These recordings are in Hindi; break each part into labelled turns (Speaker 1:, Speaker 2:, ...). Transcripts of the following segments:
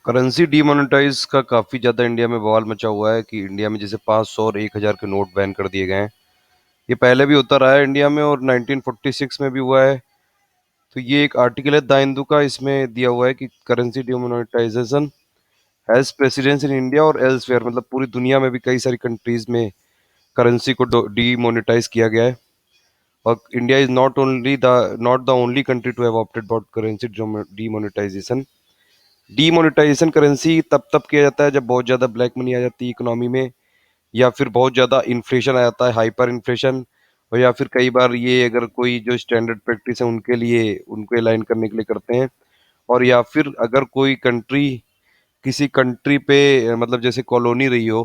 Speaker 1: करेंसी डीमोनेटाइज का काफी ज्यादा इंडिया में बवाल मचा हुआ है कि इंडिया में जैसे 500 और 1000 के नोट बैन कर दिए गए हैं। ये पहले भी होता रहा है इंडिया में और 1946 में भी हुआ है। तो ये एक आर्टिकल है द हिंदू का, इसमें दिया हुआ है कि currency demonetisation has precedence in India और एल्सवेयर, मतलब पूरी दुनिया में भी कई सारी कंट्रीज में करेंसी को डीमोनेटाइज किया गया है। और India is not the only country to have opted for currency demonetisation. Demonetisation currency तब तब किया जाता है जब बहुत ज्यादा ब्लैक मनी आ जाती है इकोनॉमी में, या फिर बहुत ज्यादा इन्फ्लेशन आ जाता है, हाइपर इन्फ्लेशन। और या फिर कई बार ये अगर कोई जो स्टैंडर्ड प्रैक्टिस है उनके लिए उनको अलाइन करने के लिए करते हैं। और या फिर अगर कोई कंट्री किसी कंट्री पे मतलब जैसे कॉलोनी रही हो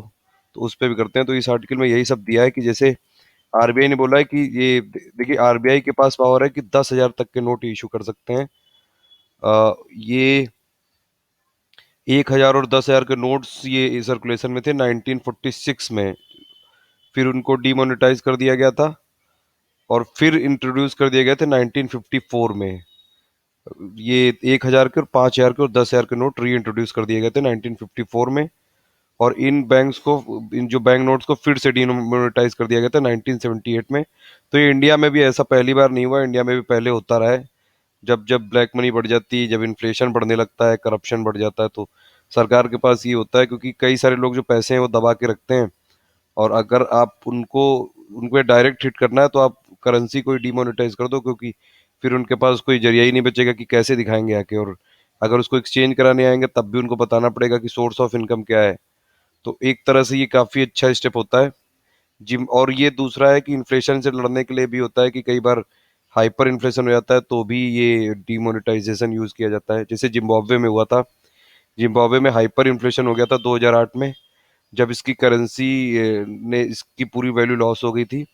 Speaker 1: तो उस पे भी करते हैं। तो इस आर्टिकल में यही सब दिया है कि जैसे आरबीआई ने बोला है कि ये देखिए आरबीआई के पास पावर है कि 10,000 तक के नोट इशू कर सकते हैं। ये 1,000 और 10,000 के नोट्स ये सर्कुलेशन में थे 1946 में। फिर उनको डीमोनेटाइज कर दिया गया था और फिर इंट्रोड्यूस कर दिए गए थे 1954 में। ये 1,000 के और 5,000 के और 10,000 के नोट री इंट्रोड्यूस कर दिए गए थे 1954 में। और इन जो बैंक नोट्स को फिर से डीमोनेटाइज कर दिया गया था 1978 में। तो ये इंडिया में भी ऐसा पहली बार नहीं हुआ, इंडिया में भी पहले होता रहा है। जब जब ब्लैक मनी बढ़ जाती है, जब इन्फ्लेशन बढ़ने लगता है, करप्शन बढ़ जाता है, तो सरकार के पास ये होता है क्योंकि कई सारे लोग जो पैसे हैं वो दबा के रखते हैं। और अगर आप उनको डायरेक्ट हिट करना है तो आप करेंसी को ही डिमोनेटाइज कर दो, क्योंकि फिर उनके पास कोई जरिया ही नहीं बचेगा कि कैसे दिखाएंगे आके। और अगर उसको एक्सचेंज कराने आएंगे तब भी उनको बताना पड़ेगा कि सोर्स ऑफ इनकम क्या है। तो एक तरह से ये काफी अच्छा स्टेप होता है जिम। और ये दूसरा है कि इन्फ्लेशन से लड़ने के लिए भी होता है कि कई बार हाइपर इन्फ्लेशन हो जाता है तो भी ये डिमोनेटाइजेशन यूज किया जाता है, जैसे जिम्बाब्वे में हुआ था। जिम्बाब्वे में हाइपर इन्फ्लेशन हो गया था 2008 में, जब इसकी करेंसी ने इसकी पूरी वैल्यू लॉस हो गई थी।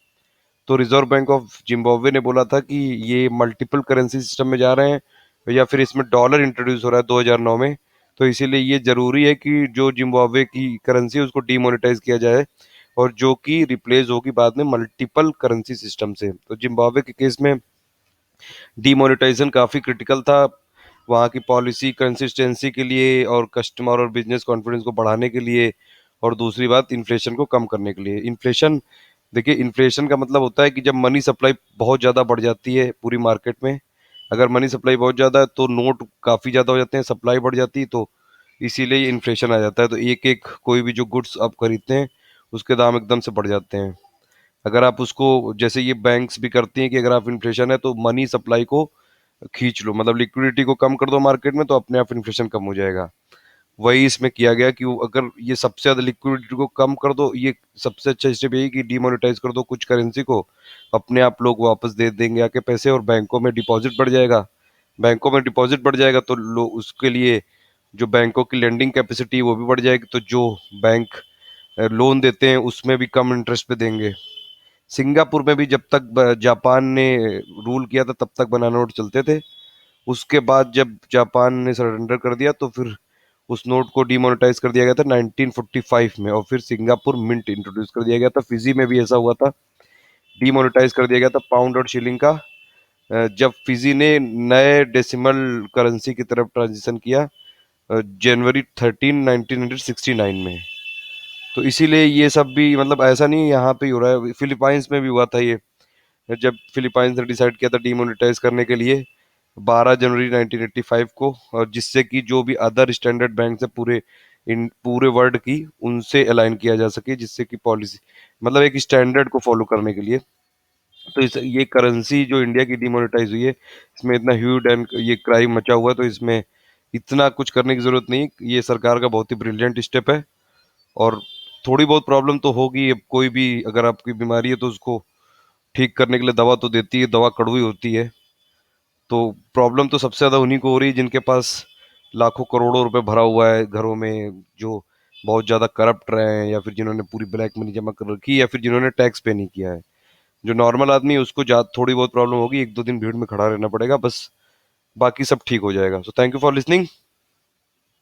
Speaker 1: तो रिजर्व बैंक ऑफ जिम्बाब्वे ने बोला था कि ये मल्टीपल करेंसी सिस्टम में जा रहे हैं या फिर इसमें डॉलर इंट्रोड्यूस हो रहा है 2009 में। तो इसीलिए ये जरूरी है कि जो जिम्बाब्वे की करेंसी है उसको डीमोनेटाइज किया जाए और जो कि रिप्लेस होगी बाद में मल्टीपल करेंसी सिस्टम से। तो जिम्बाब्वे के केस में डीमोनेटाइजेशन काफी क्रिटिकल था वहाँ की पॉलिसी कंसिस्टेंसी के लिए और कस्टमर और बिजनेस कॉन्फिडेंस को बढ़ाने के लिए। और दूसरी बात इन्फ्लेशन को कम करने के लिए। इन्फ्लेशन, देखिए इन्फ्लेशन का मतलब होता है कि जब मनी सप्लाई बहुत ज़्यादा बढ़ जाती है पूरी मार्केट में। अगर मनी सप्लाई बहुत ज़्यादा है तो नोट काफ़ी ज़्यादा हो जाते हैं, सप्लाई बढ़ जाती है, तो इसीलिए इन्फ्लेशन आ जाता है। तो एक एक कोई भी जो गुड्स आप खरीदते हैं उसके दाम एकदम से बढ़ जाते हैं। अगर आप उसको, जैसे ये बैंक्स भी करती हैं कि अगर आप इन्फ्लेशन है तो मनी सप्लाई को खींच लो, मतलब लिक्विडिटी को कम कर दो मार्केट में, तो अपने आप इन्फ्लेशन कम हो जाएगा। वही इसमें किया गया कि अगर ये सबसे ज्यादा लिक्विडिटी को कम कर दो, ये सबसे अच्छा स्टेप यही कि डिमोनेटाइज कर दो कुछ करेंसी को, अपने आप लोग वापस दे देंगे आके पैसे और बैंकों में डिपॉजिट बढ़ जाएगा। बैंकों में डिपॉजिट बढ़ जाएगा तो उसके लिए जो बैंकों की लेंडिंग कैपेसिटी वो भी बढ़ जाएगी, तो जो बैंक लोन देते हैं उसमें भी कम इंटरेस्ट पे देंगे। सिंगापुर में भी जब तक जापान ने रूल किया था तब तक बनाना नोट चलते थे। उसके बाद जब जापान ने सरेंडर कर दिया तो फिर उस नोट को डिमोनेटाइज कर दिया गया था 1945 में, और फिर सिंगापुर मिंट इंट्रोड्यूस कर दिया गया था। फिजी में भी ऐसा हुआ था, डिमोनेटाइज कर दिया गया था पाउंड और शिलिंग का, जब फिजी ने नए डेसिमल करेंसी की तरफ ट्रांजिशन किया जनवरी 13 1969 में। तो इसीलिए ये सब भी मतलब ऐसा नहीं यहाँ पे ही हो रहा है, फिलीपाइंस में भी हुआ था ये। जब फिलीपाइंस ने डिसाइड किया था डिमोनेटाइज करने के लिए 12 जनवरी 1985 को, और जिससे कि जो भी अदर स्टैंडर्ड बैंक है पूरे वर्ल्ड की उनसे अलाइन किया जा सके, जिससे कि पॉलिसी मतलब एक स्टैंडर्ड को फॉलो करने के लिए। तो ये करेंसी जो इंडिया की डिमोनेटाइज हुई है इसमें इतना ह्यूज एंड ये क्राइम मचा हुआ है, तो इसमें इतना कुछ करने की जरूरत नहीं। ये सरकार का बहुत ही ब्रिलियंट स्टेप है। और थोड़ी बहुत प्रॉब्लम तो होगी, अब कोई भी अगर आपकी बीमारी है तो उसको ठीक करने के लिए दवा तो देती है, दवा कड़वी होती है। तो प्रॉब्लम तो सबसे ज्यादा उन्हीं को हो रही है जिनके पास लाखों करोड़ों रुपए भरा हुआ है घरों में, जो बहुत ज्यादा करप्ट रहे हैं या फिर जिन्होंने पूरी ब्लैक मनी जमा कर रखी है या फिर जिन्होंने टैक्स पे नहीं किया है। जो नॉर्मल आदमी है उसको थोड़ी बहुत प्रॉब्लम होगी, 1-2 दिन भीड़ में खड़ा रहना पड़ेगा बस, बाकी सब ठीक हो जाएगा। So thank you for listening.